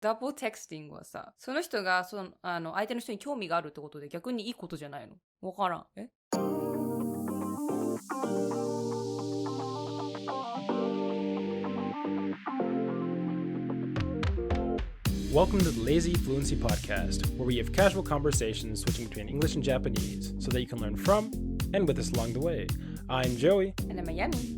ダブルテクスティングはさ、その人が相手の人に興味があるってことで逆にいいことじゃないの？わからん。Welcome to the Lazy-Fluency podcast, where we have casual conversations switching between English and Japanese so that you can learn from and with us along the way. I'm Joey. And I'm Miami.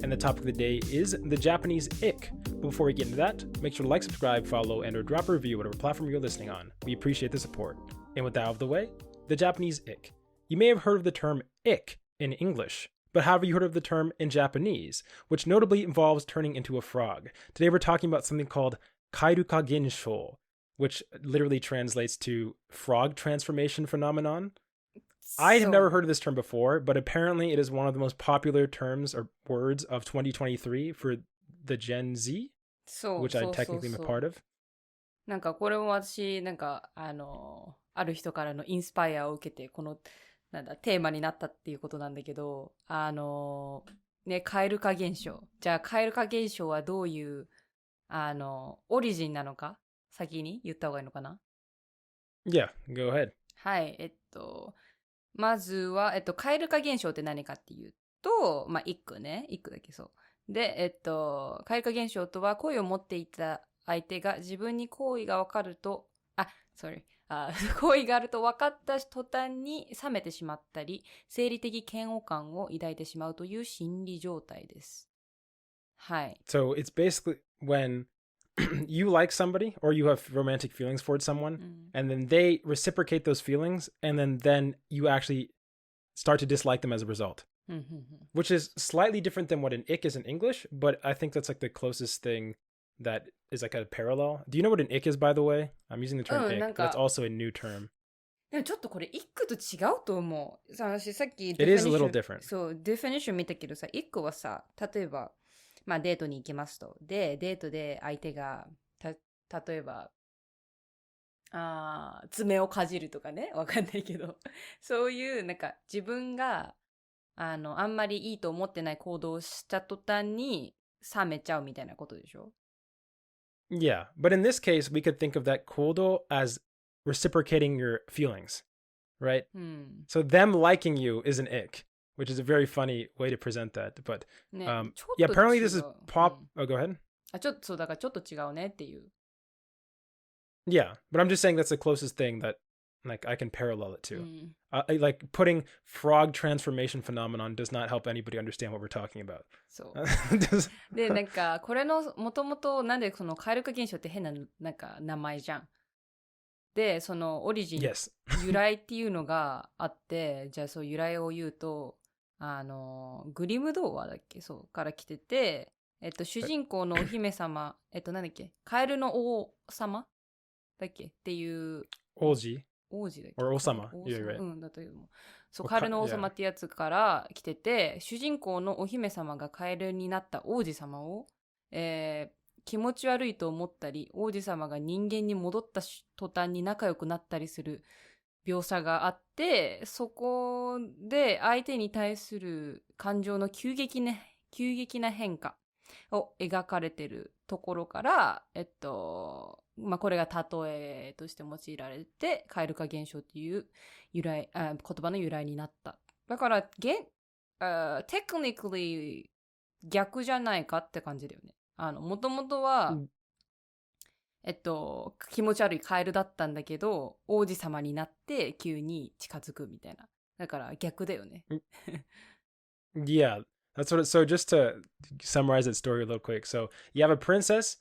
And the topic of the day is the Japanese ick. But before we get into that, make sure to like, subscribe, follow, and or drop a review whatever platform you're listening on. We appreciate the support. And with that out of the way, the Japanese ick. You may have heard of the term ick in English, but have you heard of the term in Japanese, which notably involves turning into a frog? Today we're talking about something called Kairuka Gensho, which literally translates to frog transformation phenomenon. I have never heard of this term before, but apparently it is one of the most popular terms or words of 2023 for the Gen Z, which I technically am a part of. なんかこれも私、ある人からのインスパイアを受けて、この、テーマになったっていうことなんだけど、蛙化現象。じゃあ、蛙化現象はどういう、オリジンなのか先に言った方がいいのかな？ Yeah, go ahead. はい、まずは、蛙化現象って何かっていうと、一句ね。一句だけそう。で、蛙化現象とは、好意を持っていた相手が自分に好意が分かると、好意があると分かった途端に冷めてしまったり、生理的嫌悪感を抱いてしまうという心理状態です。はい。So it's basically when you like somebody or you have romantic feelings towards someone and then they reciprocate those feelings and then you actually start to dislike them as a result, which is slightly different than what an ick is in English, but I think that's like the closest thing that is like a parallel. Do you know what an ick is, by the way? I'm using the term ick. That's also a new term. でもちょっとこれイックと違うと思う。私さっき It is a little different. そう、ディフィニッション見たけどさ、イックはさ、例えばデートに行きますと。で、デートで相手が、例えば、爪をかじるとかね。わかんないけど。そういう、自分が、あんまりいいと思ってない行動をした途端に、冷めちゃうみたいなことでしょ？ Yeah, but in this case, we could think of that kodo as reciprocating your feelings, right? So them liking you is an ick.Which is a very funny way to present that. But yeah, apparently this is pop. Oh, go ahead. そう、だからちょっと違うねっていう。Yeah, but I'm just saying that's the closest thing that like I can parallel it to. Like putting frog transformation phenomenon does not help anybody understand what we're talking about. そう。で、これのもともとなんでその蛙化現象って変な名前じゃん。で、そのオリジン、由来っていうのがあって、じゃあそう由来を言うと、グリム童話だっけ？そうから来てて、主人公のお姫様、なんだっけ？カエルの王様だっけ？っていう。王子だっけ？王様。だというの。そう、カエルの王様ってやつから来てて、主人公のお姫様がカエルになった王子様を、気持ち悪いと思ったり、王子様が人間に戻った途端に仲良くなったりする描写があって、そこで相手に対する感情の急激な変化を描かれているところから、これが例えとして用いられて、蛙化現象っていう言葉の由来になった。だから、technically 逆じゃないかって感じだよね。もともとは、気持ち悪いカエルだったんだけど、王子様になって急に近づくみたいな。だから逆だよね。Yeah, that's what so just to summarize that story a little quick. So you have a princess.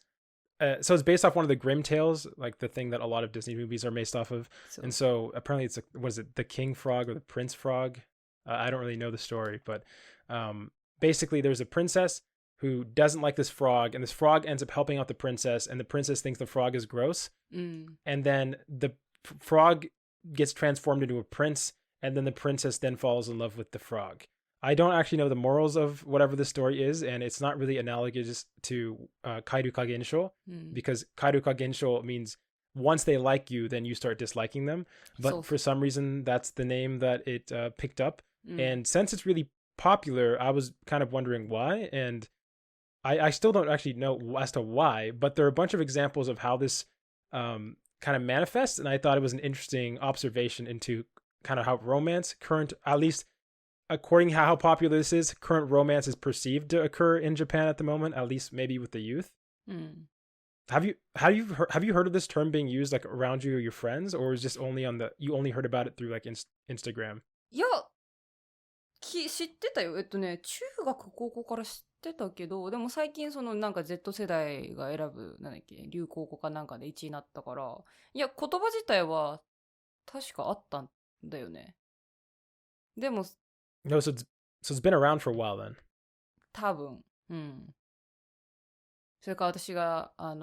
So it's based off one of the Grimm tales, like the thing that a lot of Disney movies are based off of. And so apparently it's was it the King Frog or the Prince Frog? I don't really know the story, but basically there's a princess who doesn't like this frog, and this frog ends up helping out the princess, and the princess thinks the frog is gross. And then the frog gets transformed into a prince, and then the princess then falls in love with the frog. I don't actually know the morals of whatever the story is, and it's not really analogous to Kairuka Gensho, because Kairuka Gensho means once they like you, then you start disliking them. But for some reason, that's the name that it picked up. And since it's really popular, I was kind of wondering why. And I still don't actually know as to why, but there are a bunch of examples of how this kind of manifests, and I thought it was an interesting observation into kind of how romance, current, at least according to how popular this is, current romance is perceived to occur in Japan at the moment, at least maybe with the youth. Have you heard of this term being used like around you or your friends, or is this only you only heard about it through like Instagram? いや、知ってたよ。中学高校から知ってたけど、でも最近そのなんか Z 世代が選ぶなんだっけ流行語かなんかで1位になったから、いや言葉自体は確かあったんだよね。でも No, so it's been around for a while then. 多分、それから私がなん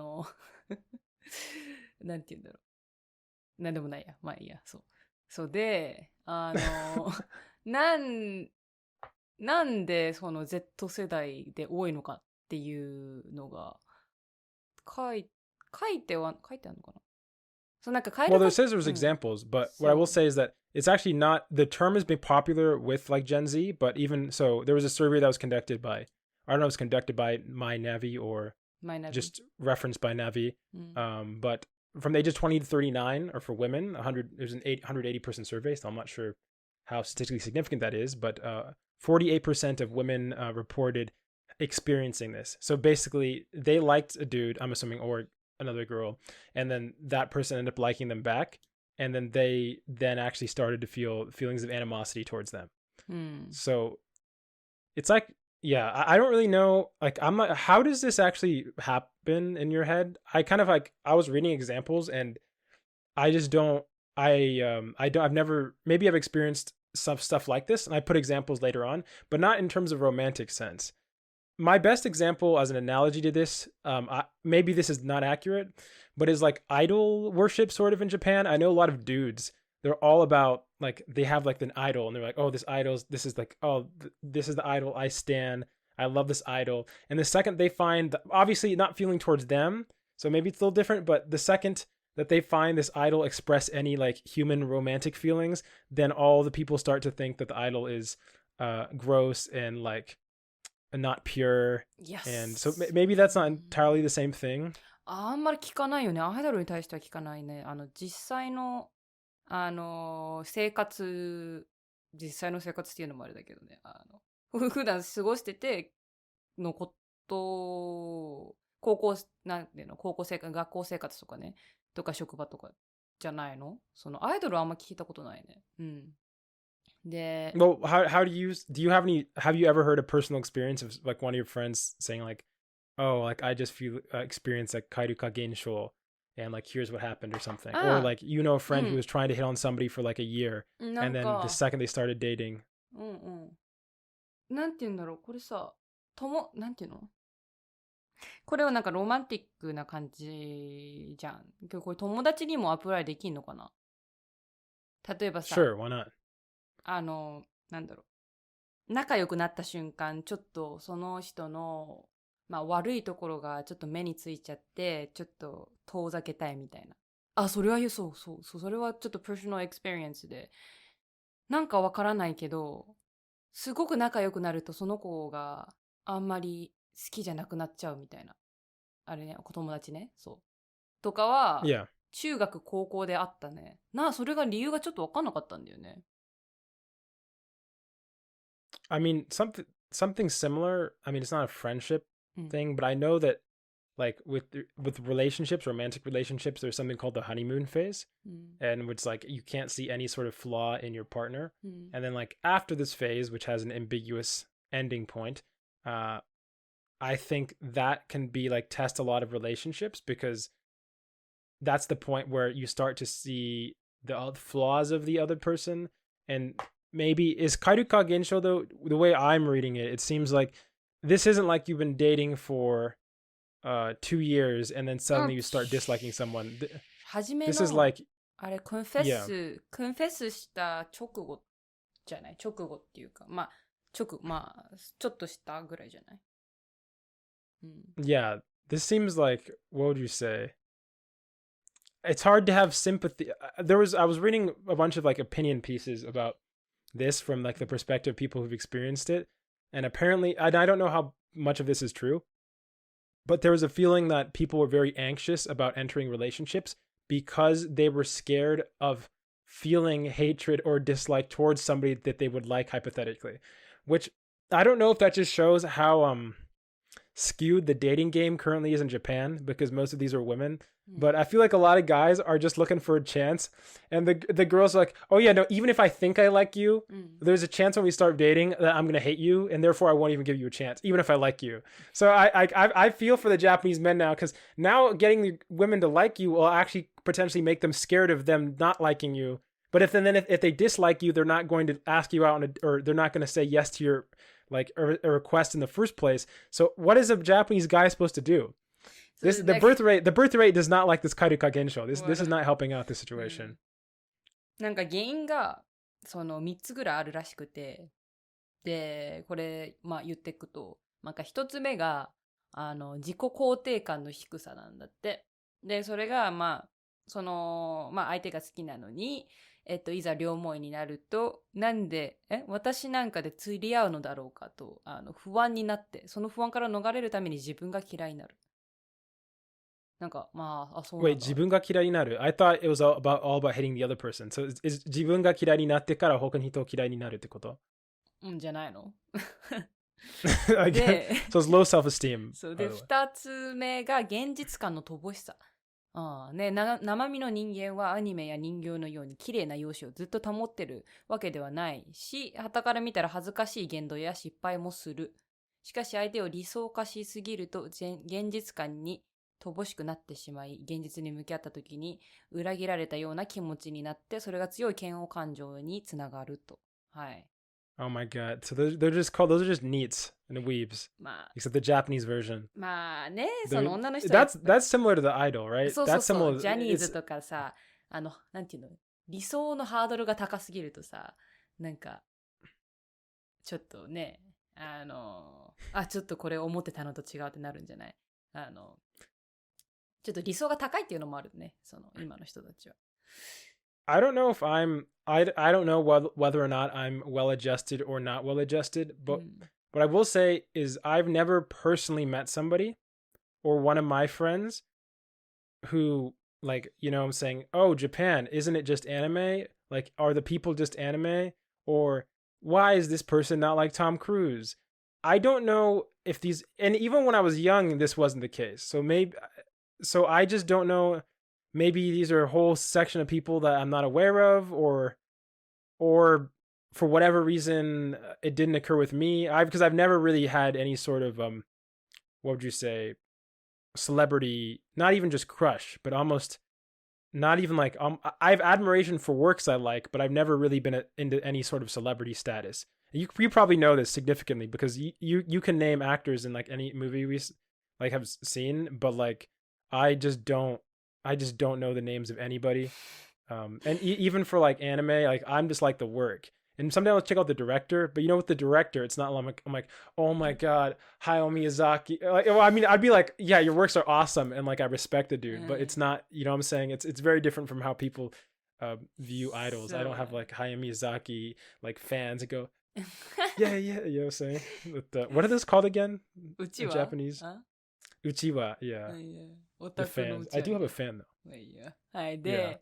て言うんだろう。なんでもないや。まあいいや。そうで、なんでその Z 世代で多いのかっていうのが書いてあるのかな。そうなんかWell, there says there's examples, but what I will say is that it's actually not, the term has been popular with like Gen Z, but even so, there was a survey that was conducted by, I don't know if it was conducted by MyNavi or just referenced by Navi, but from the ages 20 to 39, or for women, there's an 180-person survey, so I'm not sure how statistically significant that is, but 48% of women reported experiencing this. So basically, they liked a dude, I'm assuming, or another girl, and then that person ended up liking them back, and then they actually started to feel feelings of animosity towards them. So it's like, yeah, I don't really know, like, I'm not, how does this actually happen in your head? I kind of like, I was reading examples and I just don't, I've never, maybe I've experienced some stuff like this, and I put examples later on, but not in terms of romantic sense. My best example as an analogy to this, maybe this is not accurate, but is like idol worship sort of in Japan. I know a lot of dudes, they're all about like, they have like an idol and they're like, oh, this is like, oh, this is the idol I stan. I love this idol. And the second they find, obviously not feeling towards them, so maybe it's a little different, but the second that they find this idol express any like human romantic feelings, then all the people start to think that the idol is gross and like not pure. Yes. And so maybe that's not entirely the same thing. あんまり聞かないよね。アイドルに対しては聞かないね。実際の生活っていうのもあれだけどね。普段過ごしててのこと、なんていうの、高校生活、学校生活とかね、とか職場とかじゃないの？そのアイドルはあんま聞いたことないね。で、well, how do you have you ever heard a personal experience of like one of your friends saying like, oh, like I just feel experience like kairuka gensho, and like here's what happened or something, or like a friend who was trying to hit on somebody for like a year, and then the second they started dating. なんて言うんだろう、これさ、なんて言うの？これはなんかロマンティックな感じじゃん。これ友達にもアプライできんのかな？例えばさ、Sure, why not? なんだろう。仲良くなった瞬間、ちょっとその人の、まあ悪いところがちょっと目についちゃって、ちょっと遠ざけたいみたいな。あ、それはそう、それはちょっとパーソナルエクスペリエンスで、なんかわからないけど、すごく仲良くなるとその子があんまり好きじゃなくなっちゃうみたいな。あれね、お友達ね。そう。とかは、中学高校であったね。それが理由がちょっとわかんなかったんだよね。I mean, something similar. I mean, it's not a friendship thing, but I know that like with relationships, romantic relationships, there's something called the honeymoon phase, and it's like you can't see any sort of flaw in your partner, and then like after this phase, which has an ambiguous ending point, I think that can be like test a lot of relationships, because that's the point where you start to see the flaws of the other person. And maybe is kairuka gensho, though, the way I'm reading it, it seems like this isn't like you've been dating for 2 years and then suddenly you start disliking someone. This is like あれコンフェスした直後じゃない？直後っていうか、まあちょっとしたぐらいじゃない？Yeah, this seems like, what would you say? It's hard to have sympathy. I was reading a bunch of like opinion pieces about this from like the perspective of people who've experienced it, and apparently, I don't know how much of this is true, but there was a feeling that people were very anxious about entering relationships because they were scared of feeling hatred or dislike towards somebody that they would like hypothetically, which I don't know if that just shows how skewed the dating game currently is in Japan, because most of these are women. But I feel like a lot of guys are just looking for a chance, and the girls are like, oh yeah, no, even if I think I like you, there's a chance when we start dating that I'm gonna hate you, and therefore I won't even give you a chance, even if I like you. So I feel for the Japanese men now, because now getting the women to like you will actually potentially make them scared of them not liking you. But if they dislike you, they're not going to ask you out, or they're not going to say yes to your like a request in the first place. So what is a Japanese guy supposed to do? The birth rate does not like this karuka gensho. This is not helping out the situation. なんか原因がその3つぐらいあるらしくて、でこれまあ言っていくと、なんか1つ目が自己肯定感の低さなんだって。でそれがまあそのまあ相手が好きなのに。いざ両思いになると、なんで私なんかで釣り合うのだろうかと不安になって、その不安から逃れるために自分が嫌いになる。なんかまあそうなんだ。Wait, 自分が嫌いになる? I thought it was all about hating the other person. So is 自分が嫌いになってから他の人を嫌いになるってこと？じゃないので、so it's low self-esteem. そうで、2つ目が現実感の乏しさ。生身の人間はアニメや人形のように綺麗な容姿をずっと保ってるわけではないし、傍から見たら恥ずかしい言動や失敗もする。しかし相手を理想化しすぎると現実感に乏しくなってしまい、現実に向き合った時に裏切られたような気持ちになって、それが強い嫌悪感情につながると。はい。Oh my god. So those are just neats and weebs. Except the Japanese version. まあね、その女の人は。That's similar to the idol, right? そうそうそう。ジャニーズとかさ、なんていうの、理想のハードルが高すぎるとさ、なんか、ちょっとね、ちょっとこれ思ってたのと違うってなるんじゃない？ちょっと理想が高いっていうのもあるね、その今の人たちは。I don't know if I don't know whether or not I'm well adjusted or not well adjusted, but what I will say is I've never personally met somebody or one of my friends who, like, you know, I'm saying, oh, Japan, isn't it just anime? Like, are the people just anime? Or why is this person not like Tom Cruise? I don't know if these, and even when I was young, this wasn't the case. So I just don't know. Maybe these are a whole section of people that I'm not aware of, or for whatever reason it didn't occur with me. Because I've never really had any sort of what would you say, celebrity, not even just crush, but almost not even like I have admiration for works I like, but I've never really been into any sort of celebrity status. You probably know this significantly because you can name actors in like any movie we like have seen, but like I just don't know the names of anybody. And even for like anime, like I'm just like the work. And sometimes I'll check out the director, but you know, with the director, it's not like I'm like, oh my god, Hayao Miyazaki. Like, well, I mean, I'd be like, yeah, your works are awesome, and like I respect the dude, but it's not. You know what I'm saying? It's very different from how people view idols. I don't have like Hayao Miyazaki like fans that go, yeah, you know what I'm saying? What are those called again? In Japanese? Uchiwa, yeah. The fans. I do have a fan though. はい。で、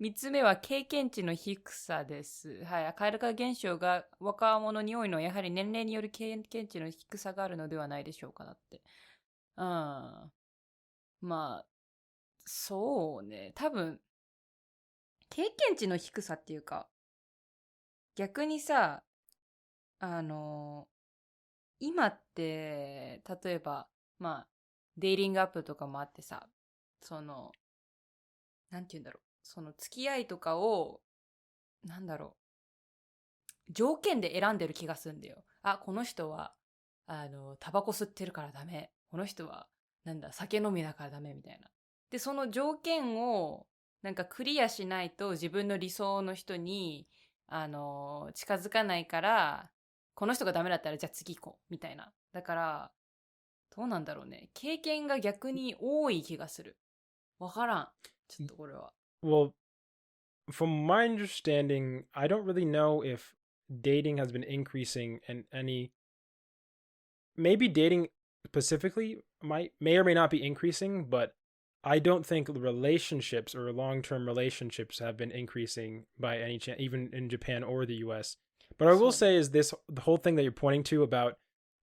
3つ目は経験値の低さです。はい。蛙化現象が若者に多いのはやはり年齢による経験値の低さがあるのではないでしょうかなって。まあ、そうね。多分、経験値の低さっていうか、逆にさ、今って、例えば、まあ、デイリングアップとかもあってさ、その、なんて言うんだろう。その付き合いとかを、なんだろう。条件で選んでる気がするんだよ。あ、この人は、タバコ吸ってるからダメ。この人は、酒飲みだからダメみたいな。で、その条件を、なんかクリアしないと自分の理想の人に、近づかないから、この人がダメだったらじゃあ次行こう。みたいな。だから、どうなんだろうね。経験が逆に多い気がする。わからん。ちょっとこれは。Well, from my understanding, I don't really know if dating has been increasing in any. Maybe dating specifically may or may not be increasing, but I don't think relationships or long-term relationships have been increasing by any chance, even in Japan or the US. But I will say is the whole thing that you're pointing to about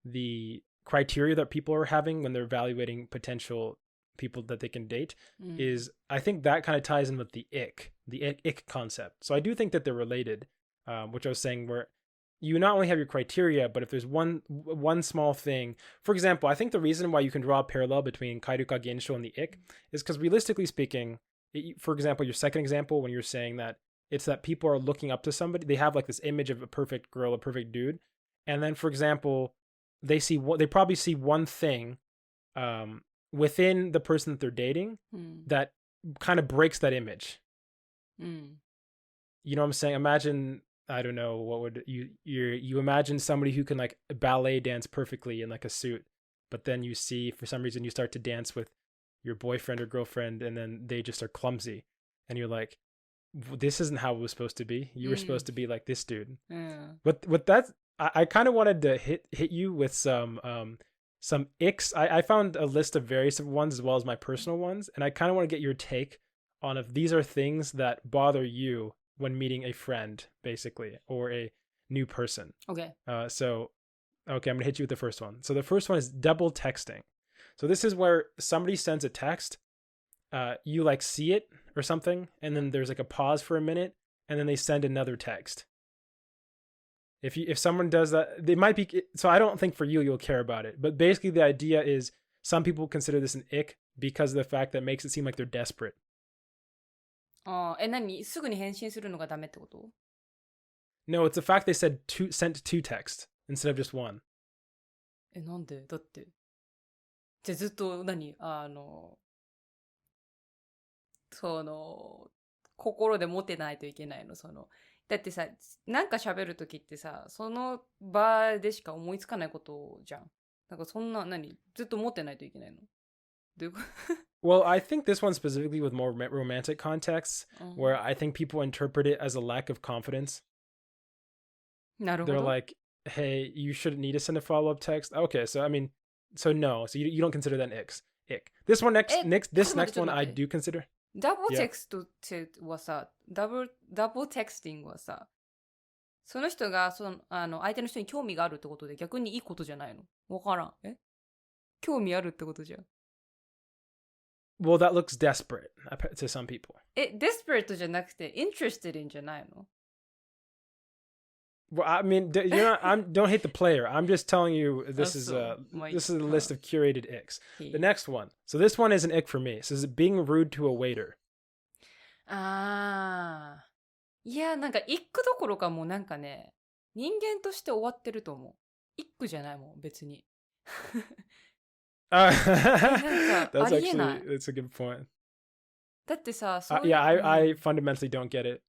the criteria that people are having when they're evaluating potential people that they can date is, I think that kind of ties in with the ick concept. So I do think that they're related, which I was saying, where you not only have your criteria, but if there's one small thing, for example, I think the reason why you can draw a parallel between kairuka gensho and the ick is because realistically speaking, for example, your second example, when you're saying that it's that people are looking up to somebody, they have like this image of a perfect girl, a perfect dude, and then for example, they probably see one thing within the person that they're dating that kind of breaks that image. You know what I'm saying? Imagine, I don't know, what would you imagine somebody who can like ballet dance perfectly in like a suit, but then you see for some reason you start to dance with your boyfriend or girlfriend and then they just are clumsy and you're like, this isn't how it was supposed to be. You were supposed to be like this dude. But that, I kind of wanted to hit you with some icks. I found a list of various ones as well as my personal ones, and I kind of want to get your take on if these are things that bother you when meeting a friend, basically, or a new person. Okay. So I'm gonna hit you with the first one. So the first one is double texting. So this is where somebody sends a text, you like see it or something, and then there's like a pause for a minute, and then they send another text. If someone does that, they might be, so I don't think for you'll care about it, but basically the idea is some people consider this an ick because of the fact that it makes it seem like they're desperate. 何すぐに返信するのがダメってこと？ No, it's the fact they sent two texts instead of just one. なんで？だって。じゃあずっと心で持てないといけないの、だってさ、なんか喋るときってさ、その場でしか思いつかないことじゃん。なんかそんな、ずっと持ってないといけないの？どういうこと？ Well, I think this one specifically with more romantic contexts, where I think people interpret it as a lack of confidence. なるほど。 They're like, hey, you shouldn't need to send a follow-up text. Okay, so I mean, so no, so you don't consider that an ick. This one this next one I do consider. ダブルテクストはさ、ダブルテクスティングはさ、その人が相手の人に興味があるってことで逆にいいことじゃないの？わからん。興味あるってことじゃん。Well, that looks desperate to some people. desperate じゃなくて interested in じゃないの？ Well, I mean, don't hate the player. I'm just telling you this is a list of curated icks. The next one. So this one is an ick for me. This is being rude to a waiter. いや、なんかイックどころかもうなんかね、人間として終わってると思う。イックじゃないもん、別に。That's a good point. だってさ、yeah, I fundamentally don't get it.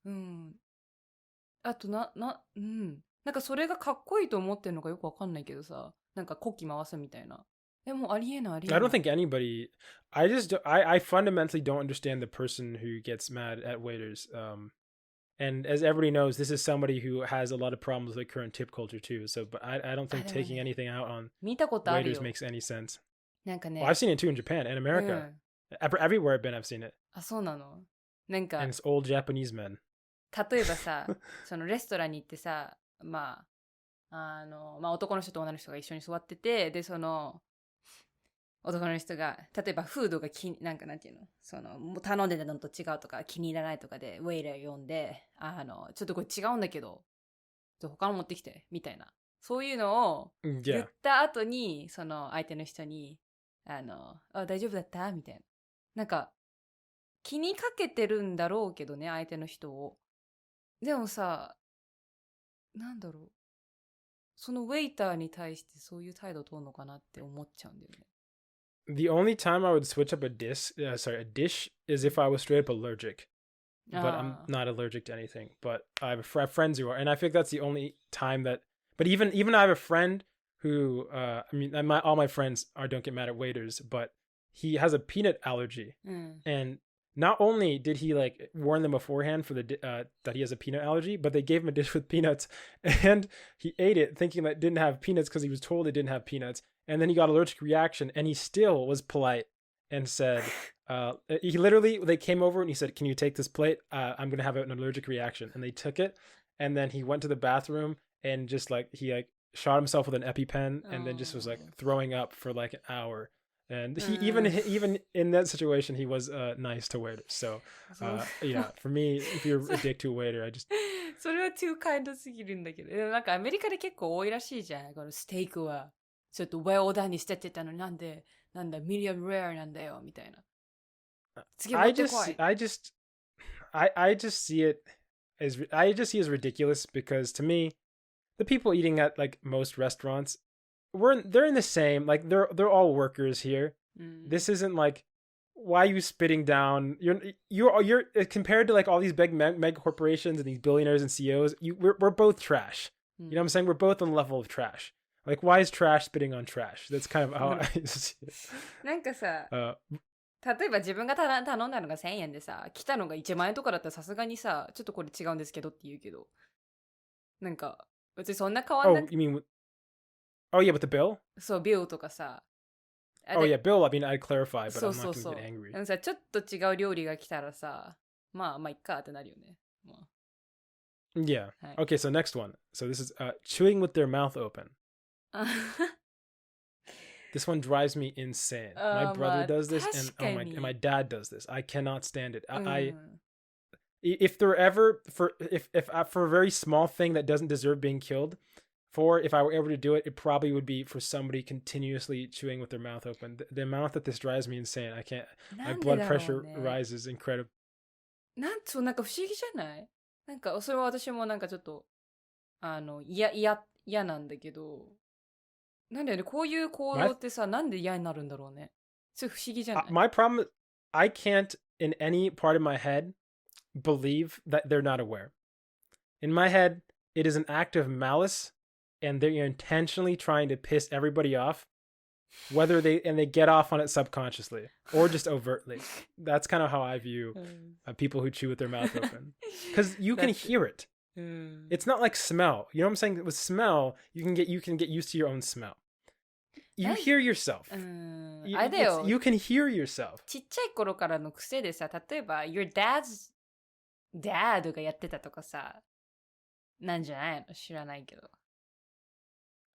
あとなんかそれがかっこいいと思ってるのかよくわかんないけどさ、なんか国旗回すみたいな。でもありえない。I don't think anybody. I fundamentally don't understand the person who gets mad at waiters. And as everybody knows, this is somebody who has a lot of problems with current tip culture too. So, but I don't think taking anything out on waiters makes any sense. なんかね。Well, I've seen it too in Japan and America. Everywhere I've been, I've seen it. あ、そうなの？なんか。And it's old Japanese men. 例えばさ、そのレストランに行ってさ、まあ男の人と女の人が一緒に座ってて、でその男の人が例えばフードがなんていうの、頼んでたのと違うとか気に入らないとかでウェイター呼んで、ちょっとこれ違うんだけど、他の持ってきてみたいな、そういうのを言った後にその相手の人に大丈夫だったみたいな、なんか気にかけてるんだろうけどね、相手の人を。でもさ、なんだろう、そのウェイターに対してそういう態度を取るのかなって思っちゃうんだよね。The only time I would switch up a dish is if I was straight up allergic. But I'm not allergic to anything. But I have friends who are, and I think that's the only time that. But even I have a friend who, all my friends don't get mad at waiters, but he has a peanut allergy, and not only did he like warn them beforehand for that he has a peanut allergy, but they gave him a dish with peanuts, and he ate it thinking that it didn't have peanuts because he was told it didn't have peanuts, and then he got allergic reaction, and he still was polite and said, they came over and he said, "Can you take this plate? I'm gonna have an allergic reaction." And they took it, and then he went to the bathroom and just like he shot himself with an EpiPen, and then just was like throwing up for like an hour. And he even in that situation, he was nice to waiters. So yeah, for me, if you're a dick to a waiter, I just それは too kind すぎるんだけど。でもなんかアメリカで結構多いらしいじゃん。このステークはちょっと well done にしてってたのになんだ medium rare なんだよみたいな。次持ってこい。I just see it as ridiculous, because to me, the people eating at like most restaurants, they're in the same, like they're all workers here. This isn't like, why are you spitting down? You're compared to like all these big mega corporations and these billionaires and CEOs. We're both trash. You know what I'm saying? We're both on the level of trash. Like, why is trash spitting on trash? That's kind of how I see it. なんかさ、例えば自分が頼んだのが1000円でさ、来たのが1万円とかだったらさすがにさ、ちょっとこれ違うんですけどって言うけど、なんか別にそんな変わんなくて。Oh, you mean oh yeah, with the bill? そう、ビルとかさ。Oh yeah, bill. I mean, I'd clarify, but そう I'm そう not そ gonna う。get angry. でもさ、ちょっと違う料理が来たらさ、まあいっかってなるよね。Yeah. Okay, so next one. So this is chewing with their mouth open. This one drives me insane. My brother does this, and my dad does this. I cannot stand it. If there ever if for a very small thing that doesn't deserve being killed, if I were ever to do it, it probably would be for somebody continuously chewing with their mouth open. The amount that this drives me insane. I can't. My blood pressure rises incredibly. なんか不思議じゃない？なんかそれは私もなんかちょっと嫌なんだけど。なんだよね、こういう行動ってさ、なんで嫌になるんだろうね。それ不思議じゃない？ My problem, I can't in any part of my head believe that they're not aware. In my head, it is an act of malice, and they're intentionally trying to piss everybody off, whether they get off on it subconsciously or just overtly. That's kind of how I view people who chew with their mouth open, because you can hear it. It's not like smell. You know what I'm saying? With smell, you can get used to your own smell. You hear yourself. You can hear yourself. ちっちゃい頃からの癖でさ、例えば your dad's dad がやってたとかさ、なんじゃないの？知らないけど。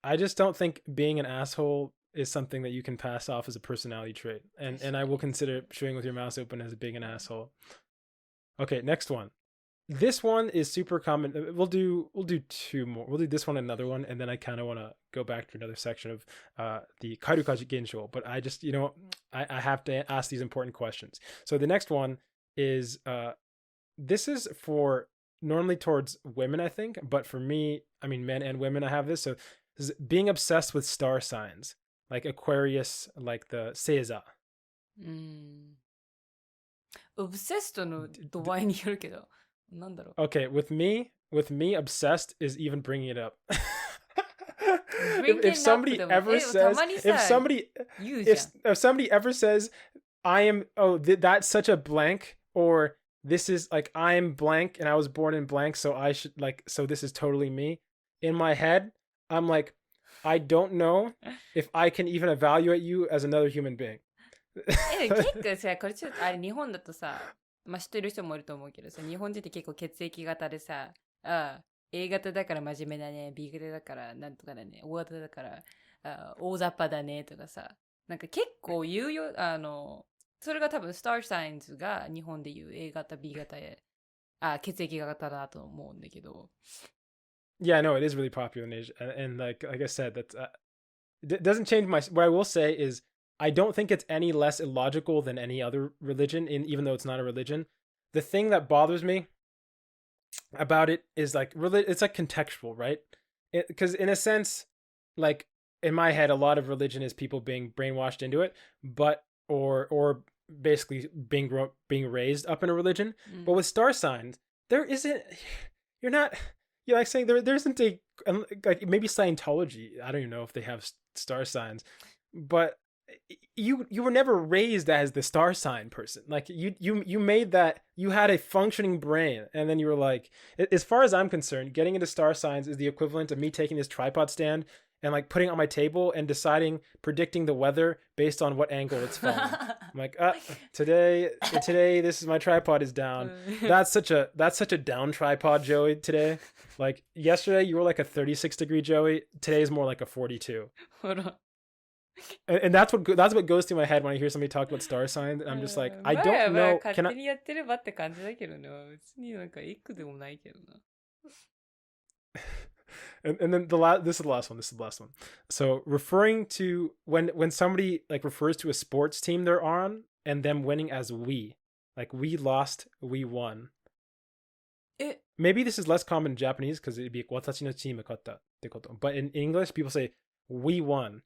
I just don't think being an asshole is something that you can pass off as a personality trait. And I will consider chewing with your mouth open as being an asshole. Okay, next one. This one is super common. We'll do two more. We'll do this one and another one, and then I kind of want to go back to another section of the kairukaji gensho. But I just, I have to ask these important questions. So the next one is this is for normally towards women, I think, but for me, I mean men and women, I have this. So this is being obsessed with star signs, like Aquarius, like the Seiza. Obsessed の度合いによるけど。なんだろう。 Okay, with me, obsessed is even bringing it up. Bringing if somebody up ever says, if somebody ever says, I am, that's such a blank, or this is like, I am blank and I was born in blank, so I should so this is totally me. In my head, I'm like, I don't know if I can even evaluate you as another human being. 結構さ、これちょっとあれ日本だとさ、まあ知ってる人もいると思うけどさ、日本人って結構血液型でさ、A 型だから真面目だね、B 型だからなんとかだね、O 型だから大雑把だねとかさ、なんか結構言うよ、それが多分スターサインズが日本で言う A 型 B 型血液型だと思うんだけど。Yeah, no, it is really popular in Asia, and like I said, that doesn't change what I will say is, I don't think it's any less illogical than any other religion, even though it's not a religion. The thing that bothers me about it is like it's like contextual, right? Because in a sense, like in my head, a lot of religion is people being brainwashed into it, but or basically being raised up in a religion. But with star signs, there isn't. You're like saying there isn't a, like maybe Scientology. I don't even know if they have star signs, but you were never raised as the star sign person. Like you made that, you had a functioning brain, and then you were like, as far as I'm concerned, getting into star signs is the equivalent of me taking this tripod stand and like putting it on my table and predicting the weather based on what angle it's falling. I'm like, today this is my tripod is down. That's such a down tripod, Joey, today. Like yesterday you were like a 36-degree Joey. Today's more like a 42. And that's what goes through my head when I hear somebody talk about star signs. And I'm just like, I don't know. 勝手にやってればって感じだけどね。別になんかエッグでもないけどな。And then this is the last one. So referring to when somebody like refers to a sports team they're on and them winning as we, like we lost, we won. Maybe this is less common in Japanese because it'd be 私のチーム勝ったってこと. But in English, people say we won.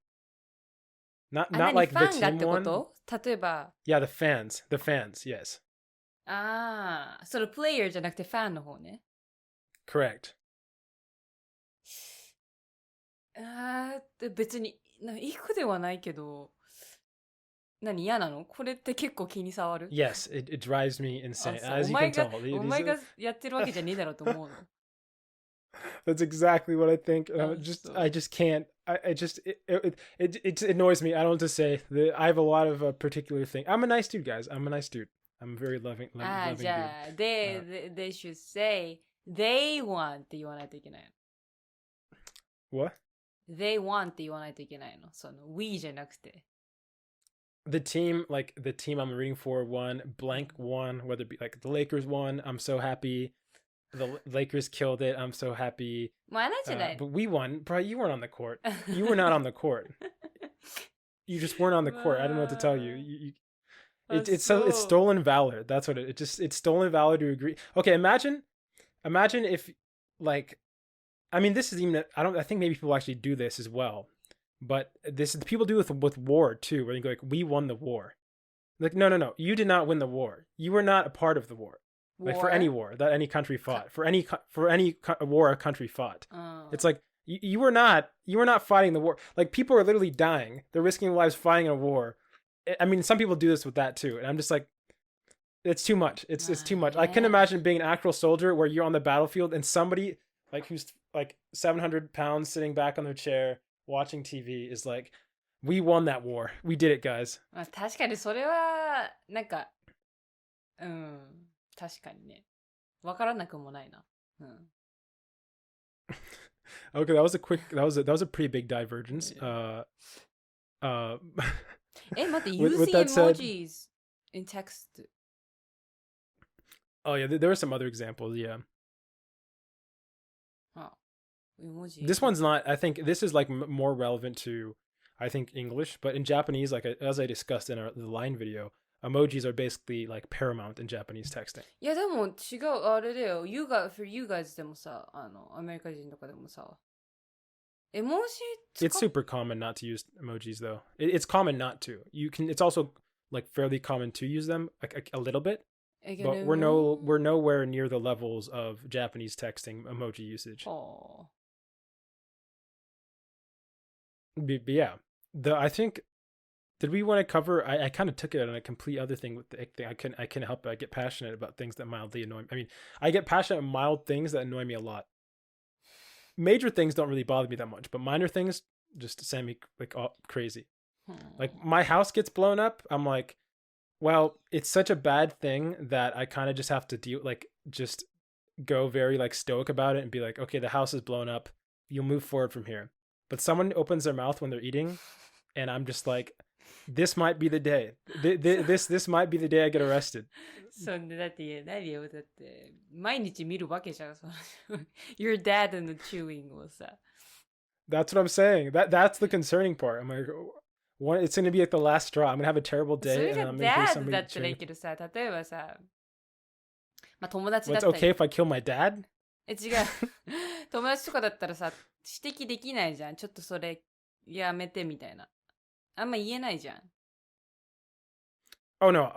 Not like the team won. 例えば Yeah, the fans, yes. そのプレイヤーじゃなくてファンの方ね。Correct. 別にいくではないけど何嫌なのこれって結構気に障る Yes, it drives me insane. As you can tell. お前がやってるわけじゃねえだろうと思うの That's exactly what I think. I just can't. It annoys me. I don't know what to say. I have a lot of particular things. I'm a nice dude, guys. I'm a nice dude. I'm a very loving dude. じゃあ they should say they want って言わないといけないの What? They want って言わないといけないのその we じゃなくてThe team I'm rooting for won, blank won, whether it be like the Lakers won, I'm so happy. The Lakers killed it, I'm so happy. But we won. Bro, you weren't on the court. You were not on the court. You just weren't on the court. I don't know what to tell you. It's stolen valor. That's what it's stolen valor to agree. Okay, imagine if like I mean this is even I think maybe people actually do this as well. But people do with war too, where you go like, we won the war. Like, no, you did not win the war. You were not a part of the war. Like for any war that any country fought, for any war a country fought. It's like you were not fighting the war. Like people are literally dying. They're risking their lives fighting a war. I mean, some people do this with that too, and I'm just like, it's too much. It's too much. I couldn't imagine being an actual soldier where you're on the battlefield and somebody like who's like 700 pounds sitting back on their chair. Watching TV is like, we won that war. We did it, guys. 確かにそれはなんか確かにねわからなくもないな。Okay, that was a pretty big divergence. 待って using emojis in text. Oh yeah, there are some other examples. Yeah. Emoji. This one's not. I think this is like more relevant to, I think English, but in Japanese, like as I discussed in the line video, emojis are basically like paramount in Japanese texting. いやでも違うあれだよ。for you guys でもさ、アメリカ人とかでもさ、絵文字 It's super common not to use emojis though. It's common not to. You can. It's also like fairly common to use them like a little bit. But we're nowhere near the levels of Japanese texting emoji usage. But yeah, I think did we want to cover? I kind of took it on a complete other thing with the thing. I couldn't help it. I get passionate about things that mildly annoy me. I mean, I get passionate about mild things that annoy me a lot. Major things don't really bother me that much, but minor things just send me like all crazy. Like my house gets blown up. I'm like, well, it's such a bad thing that I kind of just have to just go very like stoic about it and be like, okay, the house is blown up. You'll move forward from here. But someone opens their mouth when they're eating, and I'm just like, this might be the day. This might be the day I get arrested. そんでだって何よだって毎日見るわけじゃん。Your dad and the chewing をさ。That's what I'm saying. That's the concerning part. I'm like, it's going to be like the last straw. I'm going to have a terrible day, and I'm going to hear somebody だったらいいけどさ、例えばさ、まあ友達だ Well, った it's り。okay if I kill my dad? 違う。友達とかだったらさ、指摘できないじゃん。ちょっとそれやめてみたいな。あんま言えないじゃん。Oh no!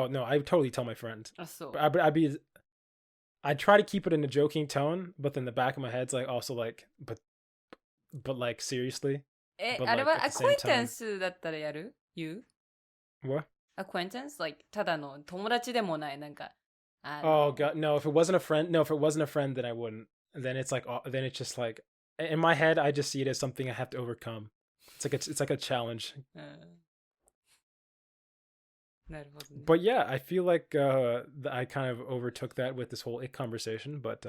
No! I totally tell my friends. あ、そう。I try to keep it in a joking tone, but then the back of my head's like also like, but like seriously. あれは acquaintance だったらやる ?You? What? Acquaintance? Like ただの友達でもないなんか。Oh god, no! If it wasn't a friend, then I wouldn't. Then it's like, then it's just like in my head, I just see it as something I have to overcome. It's like a challenge. なるほどね。 But yeah, I feel like I kind of overtook that with this whole it conversation. But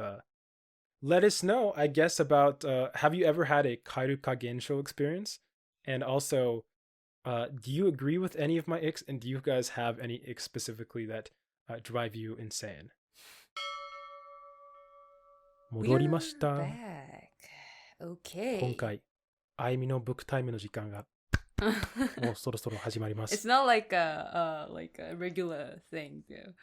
let us know, I guess, about have you ever had a kairuka gensho experience? And also, do you agree with any of my icks? And do you guys have any icks specifically that drive you insane? 戻りました。 We're back. Okay. 今回、あいみのブックタイムの時間がもうそろそろ始まります。 It's not like a regular thing, though.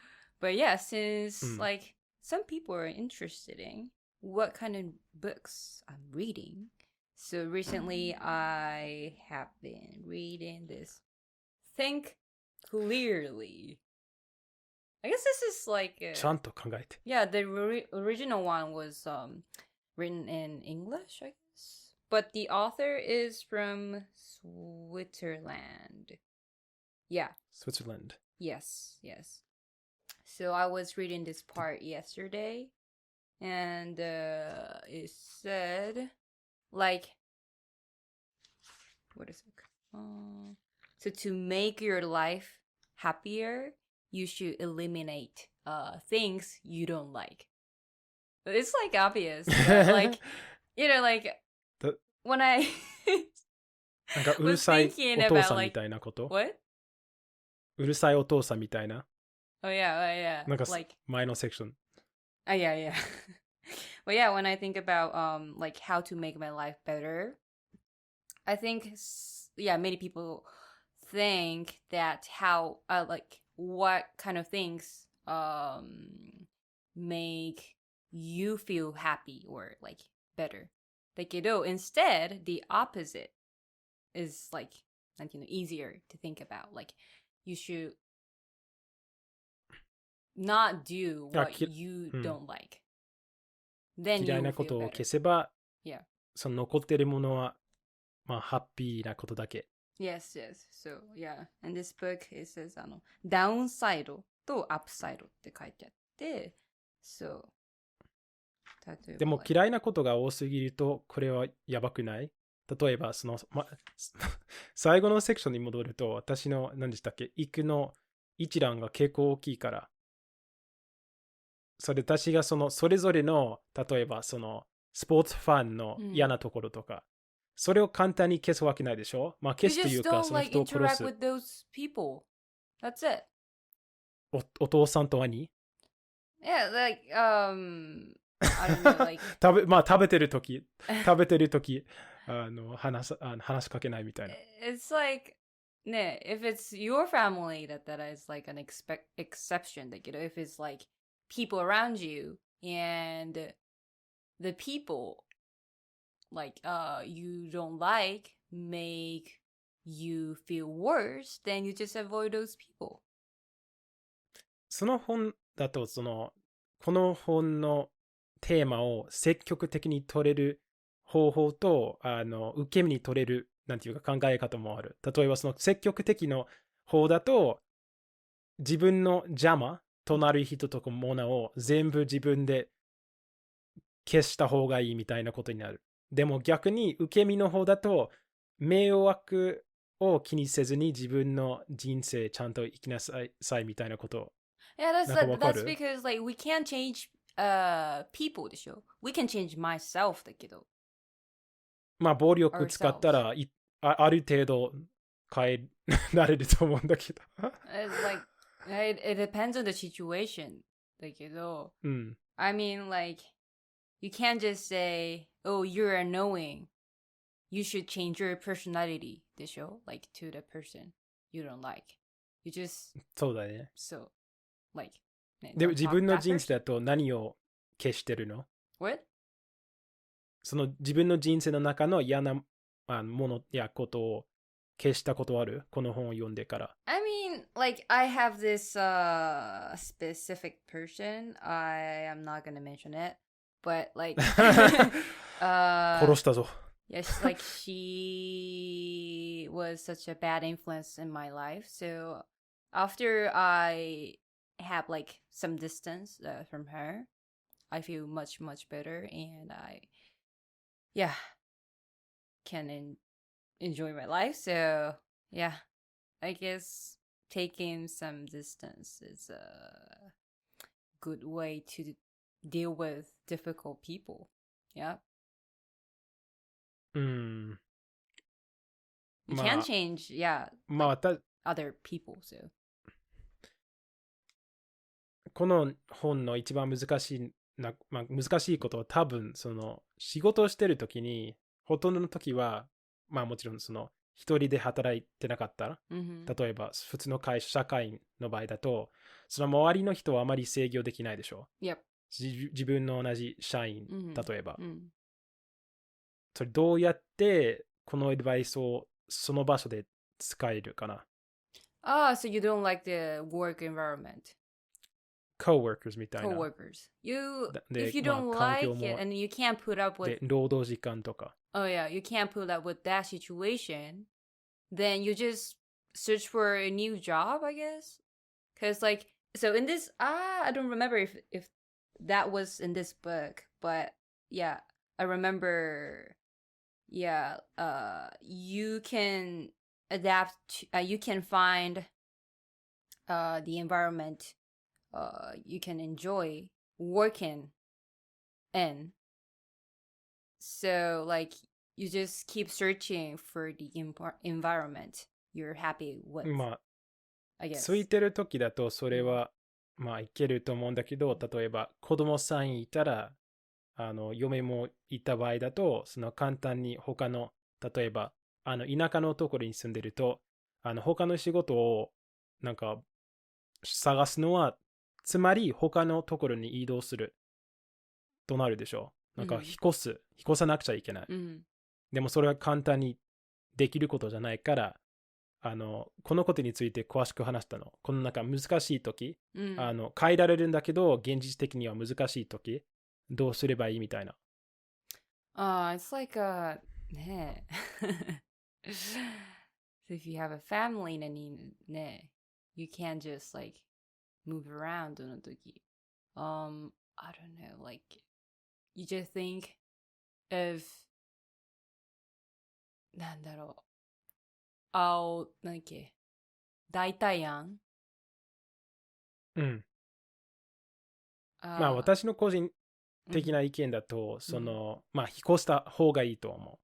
But yeah, since like some people are interested in what kind of books I'm reading, so recently I have been reading this Think Clearly. I guess this is like ちゃんと考えて。 yeah, the original one was written in English, I guess. But the author is from Switzerland. Yeah. Switzerland. Yes. So I was reading this part yesterday, and it said, like, what is it? So to make your life happier, you should eliminate things you don't like. It's like obvious, but like, you know, like when I なんかうるさい was thinking お父 about さんみ like たいなこと what? うるさいお父さんみたいな Oh yeah. なんか Like 前のセクション yeah. But yeah, when I think about like how to make my life better, I think many people think that how like what kind of things make you feel happy or like better. だけど instead the opposite is like easier to think about. Like you should not do what you don't like. Then 嫌い you な will こと feel を better. 消せば Yeah. その残ってるものはまあハッピーなことだけ Yes. So yeah. And this book it says ダウンサイドとアップサイドって書いてあって、So 例えばでも嫌いなことが多すぎるとこれはやばくない？例えばその、最後のセクションに戻ると私の何でしたっけ育の一覧が結構大きいからそれ私がそれぞれの例えばそのスポーツファンの嫌なところとか、それを簡単に消すわけないでしょ？まあ消すというかその人を殺す。 You just don't like interact with those people. That's it. お父さんと兄 Yeah, like I don't know, like 食べてる時話しかけないみたいな。 it's like if it's your family that is like an exception だけど if it's like people around you and the people like you don't like make you feel worse, then you just avoid those people. その本だとこの本のテーマを積極的に取れる方法と受け身に取れるなんていうか考え方もある。例えばその積極的の方だと自分の邪魔となる人とかものを全部自分で消した方がいいみたいなことになる。でも逆に受け身の方だと迷惑を気にせずに自分の人生ちゃんと生きなさいみたいなことを。Yeah, that's because like we can't change people でしょ。We can change myself だけど。まあ暴力使ったらある程度変えられると思うんだけど。It's like it depends on the situation だけど。I mean like you can't just say, oh, you're annoying. You should change your personality でしょ Like to the person you don't like. You just そうだね。So like で自分の人生だと何を消してるの？ What? その自分の人生の中の嫌なものやことを消したことある？この本を読んでから。I mean, like I have this specific person. I am not gonna mention it, but like 殺したぞ。Yes, like she was such a bad influence in my life. So after I have like some distance from her, I feel much better, and yeah, can enjoy my life. So yeah, I guess taking some distance is a good way to deal with difficult people. Yeah. うん。You ま can あ、change, yeah, ま like あ、other people. So この本の一番難しい難しいことは多分、その、仕事をしてるときに、ほとんどの時は、まあもちろんその、一人で働いてなかったら、mm-hmm. 例えば普通の社会員の場合だと、その周りの人はあまり制御できないでしょ。Yep. 自分の同じ社員、Mm-hmm. 例えば。Mm-hmm. それどうやってこのアドバイスをその場所で使えるかな。Ah, so you don't like the work environment, coworkers みたいな。coworkers. You, で、if you まあ don't 環 like 境 it も、and you can't put up with, で、労働時間とか。oh yeah, you can't put up with that situation, then you just search for a new job, I guess. Because like, so in this, I don't remember if that was in this book, but yeah, I remember. Yeah, you can adapt. You can find the environment you can enjoy working in. So like you just keep searching for the environment you're happy with. まあ、I guess. ついてる時だとそれは、まあいけると思うんだけど、例えば子供さんいたら、嫁もいた場合だと、その簡単に他の、例えば、田舎のところに住んでると、他の仕事をなんか探すのは、つまり他のところに移動するとなるでしょう。なんか引っ越さなくちゃいけない。でもそれは簡単にできることじゃないから、このことについて詳しく話したの。このなんか難しい時、変えられるんだけど、現実的には難しい時、どうすればいいみたいな。It's like so if you have a family then you can't just like move around の時 I don't know, like you just think of なんだろうなんだっけ代替案うん。まあ私の個人的な意見だと、まあ引っ越した方がいいと思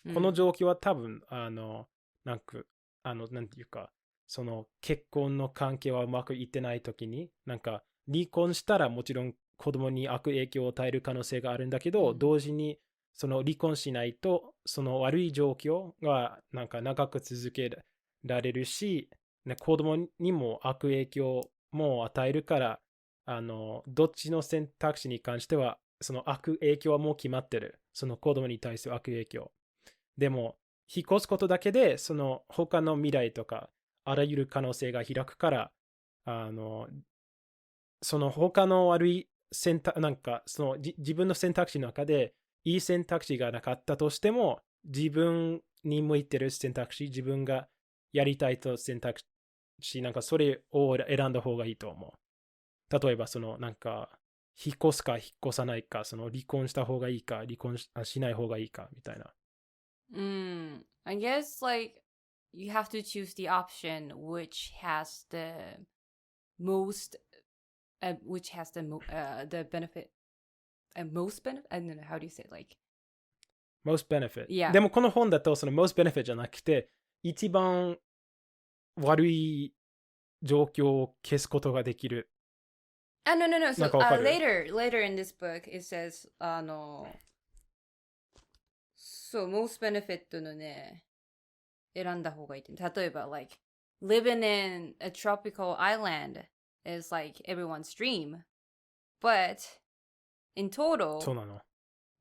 う。この状況は多分、なんていうか、その結婚の関係はうまくいってない時に、なんか離婚したらもちろん子供に悪影響を与える可能性があるんだけど、同時にその離婚しないと、その悪い状況がなんか長く続けられるし、子供にも悪影響も与えるから、どっちの選択肢に関しては、その悪影響はもう決まってる。その子供に対する悪影響。でも、引っ越すことだけで、その他の未来とか、あらゆる可能性が開くから、その他の悪いなんか、その自分の選択肢の中で、いい選択肢がなかったとしても、自分に向いてる選択肢、自分がやりたいと選択肢、なんかそれを選んだ方がいいと思う。例えば、そのなんか、引っ越すか引っ越さないか、その離婚した方がいいか、離婚しない方がいいか、みたいな。I guess like you have to choose the option which has the most which has the benefit and most benefit. I don't know how do you say it, like most benefit. Yeah. でもこの本だとその most benefit じゃなくて一番悪い状況を消すことができる。No. So later in this book it says So most benefit のね選んだ方がいいって。例えば like living in a tropical island is like everyone's dream, but in total そうなの。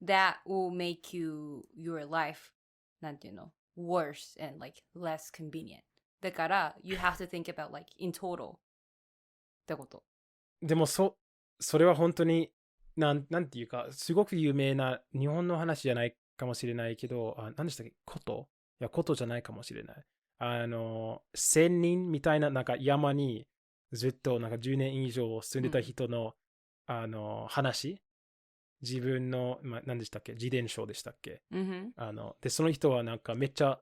that will make your life なんていうの worse and like less convenient. だから you have to think about like in total ってこと。でもそれは本当になんていうかすごく有名な日本の話じゃないかもしれないけど、何でしたっけ、ことじゃないかもしれない。仙人みたいななんか山にずっとなんか10年以上住んでた人の、話自分の、何でしたっけ、自伝書でしたっけ、うんで、その人はなんかめっちゃ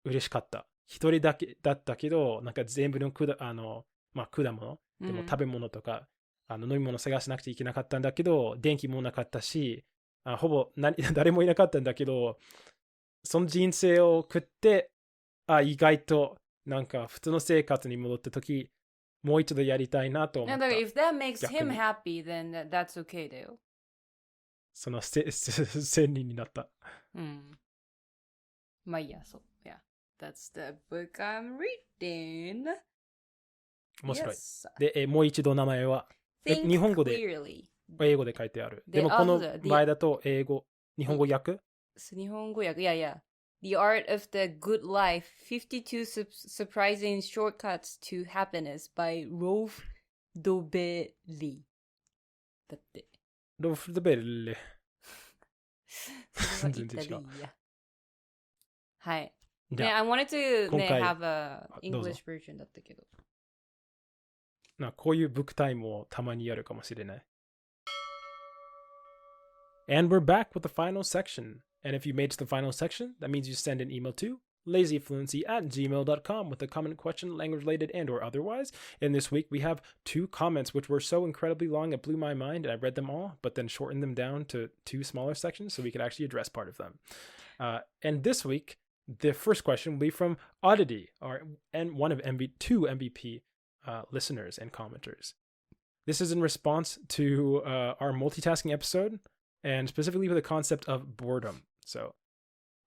嬉しかった。一人だけだったけど、なんか全部の果物、でも食べ物とか、飲み物探しなくちゃいけなかったんだけど、電気もなかったし、ほぼ誰もいなかったんだけど、その人生を送って、意外となんか普通の生活に戻った時、もう一度やりたいなと思った。だから、if that makes him happy, then that's okay だよ。その仙人になった。うん。まあいいや、そう。Yeah. That's the book I'm reading. 面白い。Yes. で、もう一度名前は、日本語で、英語で書いてある。でもこの場合だと日本語訳日本語訳、いやいや。The Art of the Good Life 52 Surprising Shortcuts to Happiness by Rolf Dobelli だって。ロフドベル。全然違う。はい。じゃあ、I wanted to 今回 have a English version だったけど。こういうブックタイムをたまにやるかもしれない。And we're back with the final section. And if you made it to the final section, that means you send an email to lazyfluency@gmail.com with a comment, question, language related and or otherwise. And this week we have 2 comments which were so incredibly long it blew my mind, and I read them all, but then shortened them down to 2 smaller sections so we could actually address part of them. And this week, the first question will be from Oddity, and one of 2 MVP listeners and commenters. This is in response to our multitasking episode, and specifically with the concept of boredom. So,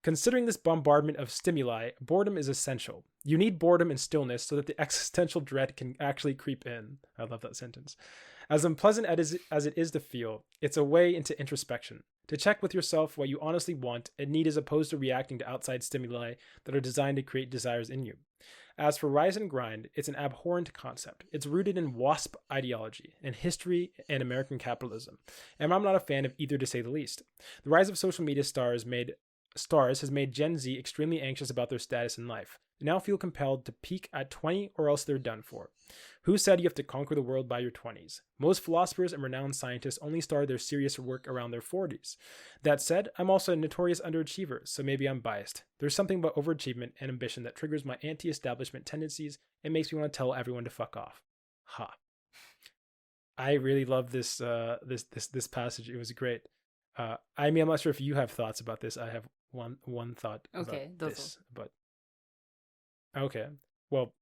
considering this bombardment of stimuli, boredom is essential. You need boredom and stillness so that the existential dread can actually creep in. I love that sentence. As unpleasant as it is to feel, it's a way into introspection, to check with yourself what you honestly want and need as opposed to reacting to outside stimuli that are designed to create desires in you. As for rise and grind, it's an abhorrent concept. It's rooted in WASP ideology, in history, and American capitalism. And I'm not a fan of either, to say the least. The rise of social media stars has made Gen Z extremely anxious about their status in life. They now feel compelled to peak at 20 or else they're done for. Who said you have to conquer the world by your 20s? Most philosophers and renowned scientists only start their serious work around their 40s. That said, I'm also a notorious underachiever, so maybe I'm biased. There's something about overachievement and ambition that triggers my anti-establishment tendencies and makes me want to tell everyone to fuck off. Ha. I really love this passage. It was great. I mean, I'm not sure if you have thoughts about this. I have one thought about this, but okay. Well,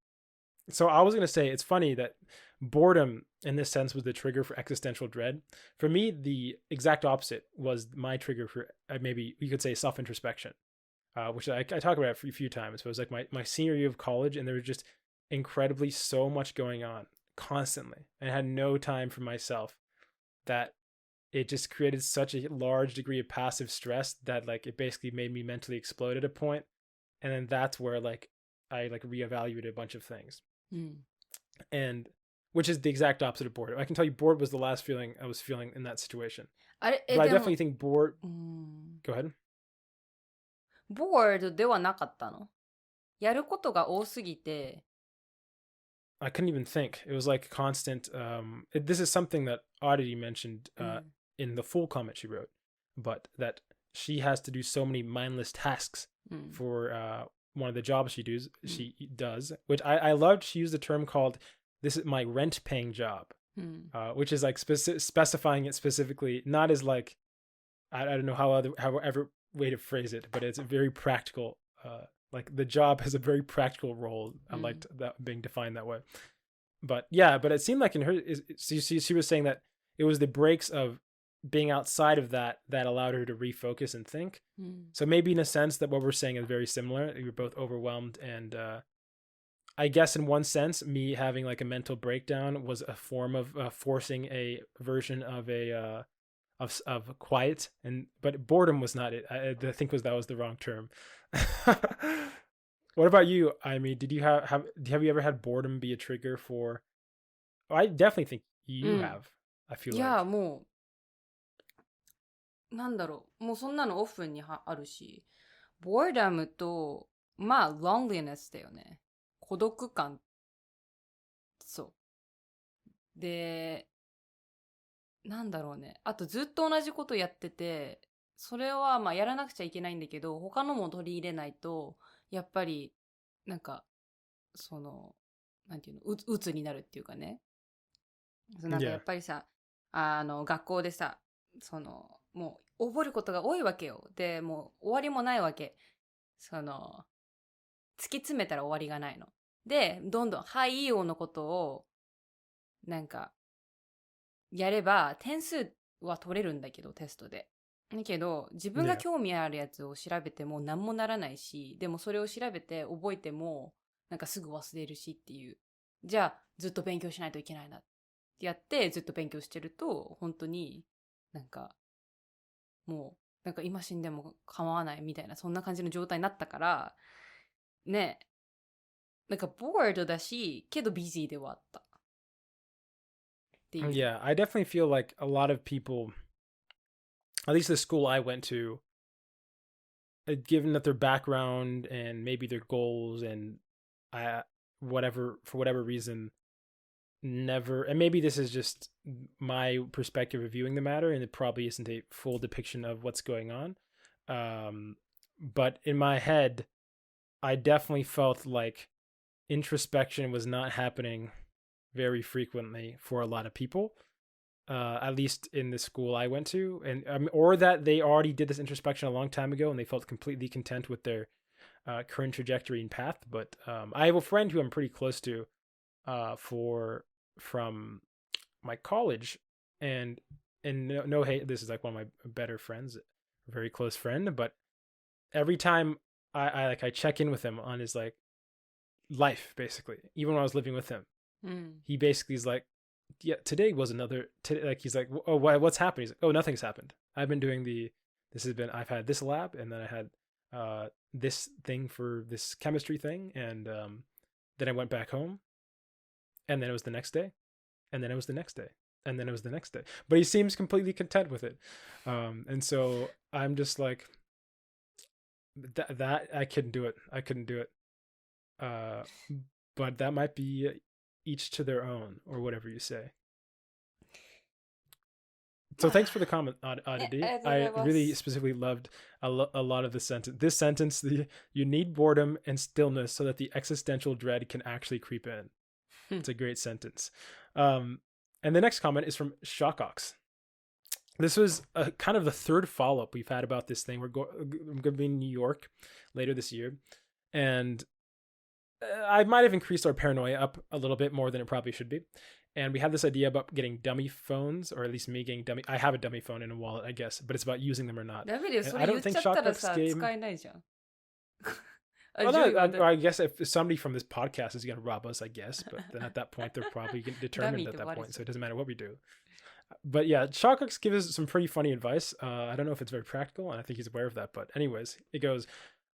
so I was going to say, it's funny that boredom in this sense was the trigger for existential dread. For me, the exact opposite was my trigger for maybe you could say self-introspection, which I talk about it a few times. But it was like my senior year of college, and there was just incredibly so much going on constantly. And I had no time for myself, that it just created such a large degree of passive stress that like it basically made me mentally explode at a point. And then that's where like I like reevaluated a bunch of things. And which is the exact opposite of boredom. I can tell you bored was the last feeling I was feeling in that situation. But I definitely think bored. Go ahead. Bored ではなかったの？やることが多すぎて。I couldn't even think. It was like constant. This is something that Oddity mentioned in the full comment she wrote, but that she has to do so many mindless tasks for one of the jobs she does, which I loved. She used a term called, "This is my rent-paying job," which is like specifying it specifically, not as like I don't know however way to phrase it, but it's a very practical. Like the job has a very practical role. I liked that being defined that way. But yeah, but it seemed like in her, she was saying that it was the breaks of being outside of that allowed her to refocus and think. So maybe in a sense that what we're saying is very similar. You're both overwhelmed, and I guess in one sense, me having like a mental breakdown was a form of forcing a version of a of quiet, but boredom was not it. I think that was the wrong term. What about you? I mean, did you have you ever had boredom be a trigger for? Oh, I definitely think you have. I feel like. いや、もうなんだろう、もうそんなのオフにあるし、boredom とまあ loneliness だよね。孤独感。そう。で、なんだろうね。あとずっと同じことやってて、それはまあやらなくちゃいけないんだけど、他のも取り入れないと、やっぱり、なんか、その、なんていうの、鬱になるっていうかね。なんかや Yeah. っぱりさ、学校でさ、もう覚えることが多いわけよ。で、もう終わりもないわけ。突き詰めたら終わりがないの。で、どんどん、はい、いいよのことを、なんか、やれば、点数は取れるんだけど、テストで。だけど、自分が Yeah. 興味あるやつを調べても何もならないし、でもそれを調べて覚えても、なんかすぐ忘れるしっていう。じゃあ、ずっと勉強しないといけないなってやって、ずっと勉強してると、本当になんか、もう、なんか今死んでも構わないみたいな、そんな感じの状態になったから、ね、なんかボードだし、けどビジーではあったっていう。Yeah, I definitely feel like a lot of people, at least the school I went to, given that their background and maybe their goals and whatever, for whatever reason, never, and maybe this is just my perspective of viewing the matter, and it probably isn't a full depiction of what's going on. But in my head, I definitely felt like introspection was not happening very frequently for a lot of people, at least in the school I went to, and or that they already did this introspection a long time ago and they felt completely content with their current trajectory and path. But I have a friend who I'm pretty close to, from my college, and no hate, this is like one of my better friends, a very close friend, but every time I check in with him on his like life, basically, even when I was living with him, he basically is like, yeah, today was another like he's like, oh, what's happened? He's like, oh, nothing's happened. I've been doing I've had this lab, and then I had this thing for this chemistry thing, and then I went back home, and then it was the next day, and then it was the next day, and then it was the next day. But he seems completely content with it, and so I'm just like, that I couldn't do it. I couldn't do it. But that might be each to their own, or whatever you say. So thanks for the comment, Oddity. I really specifically loved a lot of the sentence. This sentence, you need boredom and stillness so that the existential dread can actually creep in. It's a great sentence. And the next comment is from Shockox. This was kind of the third follow-up we've had about this thing. I'm going to be in New York later this year, and I might have increased our paranoia up a little bit more than it probably should be. And we had this idea about getting dummy phones, or at least me getting dummy. I have a dummy phone in a wallet, I guess, but it's about using them or not. I don't think Shotbox game. Well, no, I guess if somebody from this podcast is going to rob us, I guess, but then at that point, they're probably determined at that point, so it doesn't matter what we do. But yeah, Shotbox gives us some pretty funny advice. I don't know if it's very practical, and I think he's aware of that. But anyways, it goes,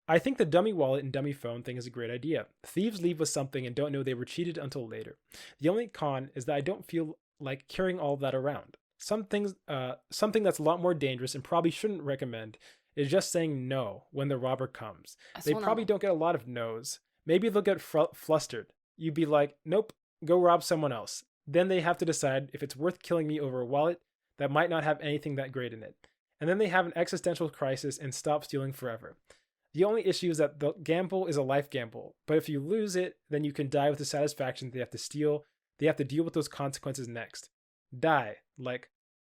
I think the dummy wallet and dummy phone thing is a great idea. Thieves leave with something and don't know they were cheated until later. The only con is that I don't feel like carrying all that around. Something that's a lot more dangerous and probably shouldn't recommend is just saying no when the robber comes. They probably don't get a lot of no's. Maybe they'll get flustered. You'd be like, nope, go rob someone else. Then they have to decide if it's worth killing me over a wallet that might not have anything that great in it. And then they have an existential crisis and stop stealing forever. The only issue is that the gamble is a life gamble, but if you lose it, then you can die with the satisfaction that they have to steal. They have to deal with those consequences next. Die. Like,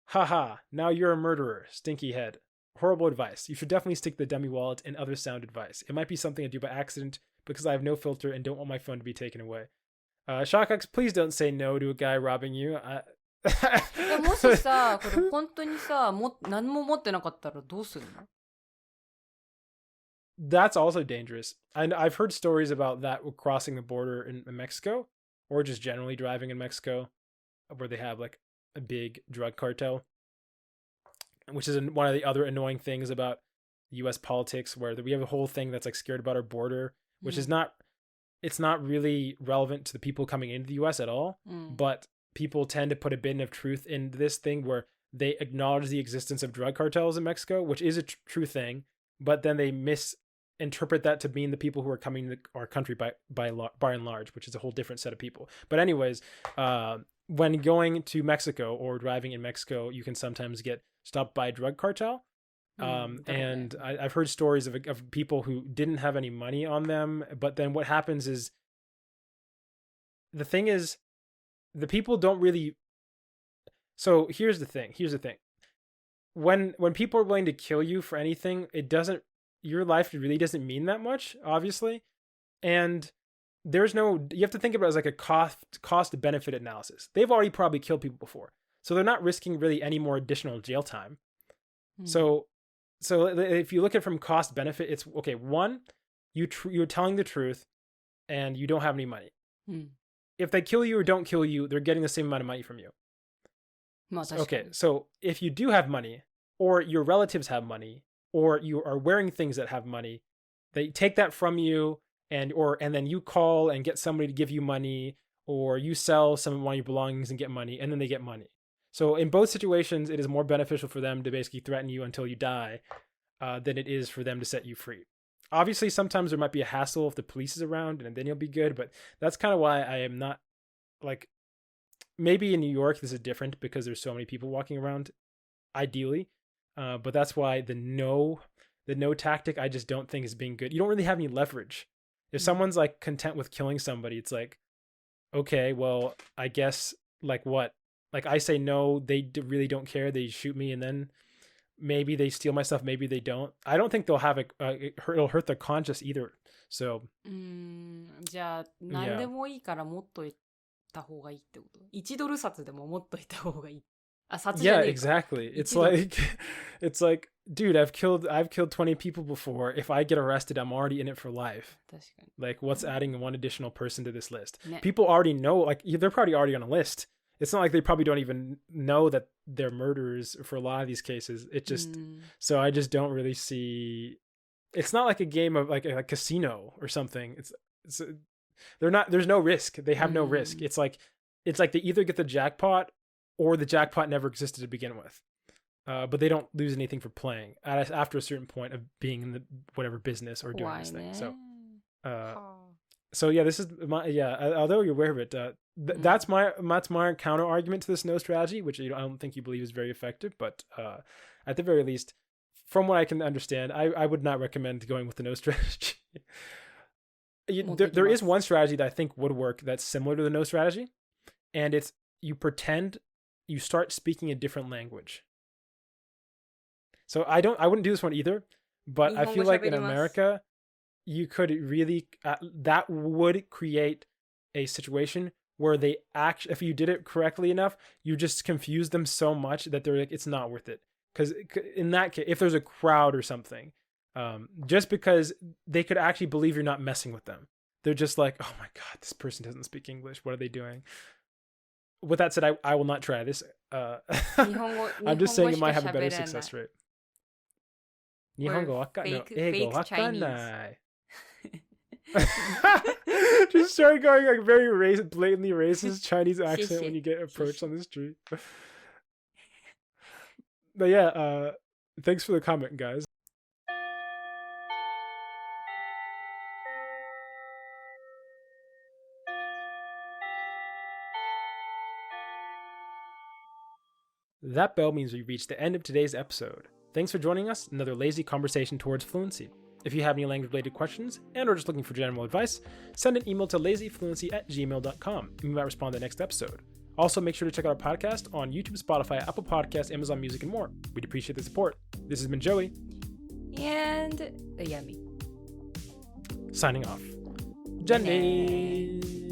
haha, now you're a murderer, stinky head. Horrible advice. You should definitely stick the dummy wallet and other sound advice. It might be something I do by accident because I have no filter and don't want my phone to be taken away. Shockox, please don't say no to a guy robbing you. もしさ、これ本当にさ、何も持ってなかったらどうするの? That's also dangerous. And I've heard stories about that crossing the border in Mexico, or just generally driving in Mexico, where they have like a big drug cartel, which is one of the other annoying things about U.S. politics, where we have a whole thing that's like scared about our border, which is it's not really relevant to the people coming into the U.S. at all, but people tend to put a bit of truth in this thing where they acknowledge the existence of drug cartels in Mexico, which is a true thing, but then they misinterpret that to mean the people who are coming to our country by and large, which is a whole different set of people. But anyways, when going to Mexico or driving in Mexico, you can sometimes get stopped by a drug cartel. And I've heard stories of people who didn't have any money on them, but then what happens is, the thing is, the people don't really. So here's the thing. When people are willing to kill you for anything, your life really doesn't mean that much, obviously. And you have to think about it as like a cost benefit analysis. They've already probably killed people before, so they're not risking really any more additional jail time. So if you look at it from cost benefit, it's okay. One, you're telling the truth and you don't have any money. If they kill you or don't kill you, they're getting the same amount of money from you. Okay, so if you do have money, or your relatives have money, or you are wearing things that have money, they take that from you, and then you call and get somebody to give you money, or you sell some of one of your belongings and get money, and then they get money. So in both situations, it is more beneficial for them to basically threaten you until you die than it is for them to set you free. Obviously, sometimes there might be a hassle if the police is around, and then you'll be good, but that's kind of why I am not, like, maybe in New York this is different because there's so many people walking around, ideally, but that's why the no tactic I just don't think is being good. You don't really have any leverage. If someone's like content with killing somebody, it's like, okay, well, I guess, like, what? Like, I say no, they really don't care. They shoot me, and then maybe they steal my stuff, maybe they don't. I don't think they'll have it'll hurt their conscience either. So じゃあ何でもいいから持っといた方がいいってこと？1ドル札でも持っといた方がいい。あ、札じゃねえか。Yeah, exactly. It's like, dude, I've killed 20 people before. If I get arrested, I'm already in it for life. 確かに。 Like, what's adding one additional person to this list? ね。 People already know, like, they're probably already on a list. It's not like they probably don't even know that they're murderers for a lot of these cases. It just, so I just don't really see. It's not like a game of like a casino or something. There's no risk. They have no risk. It's like they either get the jackpot or the jackpot never existed to begin with. But they don't lose anything for playing after a certain point of being in the whatever business or doing this thing. So yeah, this is although you're aware of it, that's my counter argument to this no strategy, which I don't think you believe is very effective. But at the very least, from what I can understand, I would not recommend going with the no strategy. There is one strategy that I think would work that's similar to the no strategy, and it's you pretend you start speaking a different language. So I wouldn't do this one either, but I feel like in America, you could really that would create a situation where they if you did it correctly enough, you just confuse them so much that they're like, it's not worth it. Because in that case, if there's a crowd or something, just because they could actually believe you're not messing with them, they're just like, oh my god, this person doesn't speak English, what are they doing? With that said, I will not try this. I'm just saying it might have a better success rate. 日本語わかんない。英語わかんない。Just start going like very blatantly racist Chinese accent when you get approached on the street. But yeah, thanks for the comment, guys. That bell means we've reached the end of today's episode. Thanks for joining us, another lazy conversation towards fluency. If you have any language-related questions and or just looking for general advice, send an email to lazyfluency@gmail.com and we might respond to the next episode. Also, make sure to check out our podcast on YouTube, Spotify, Apple Podcasts, Amazon Music, and more. We'd appreciate the support. This has been Joey. And Yami. Signing off. Jenny.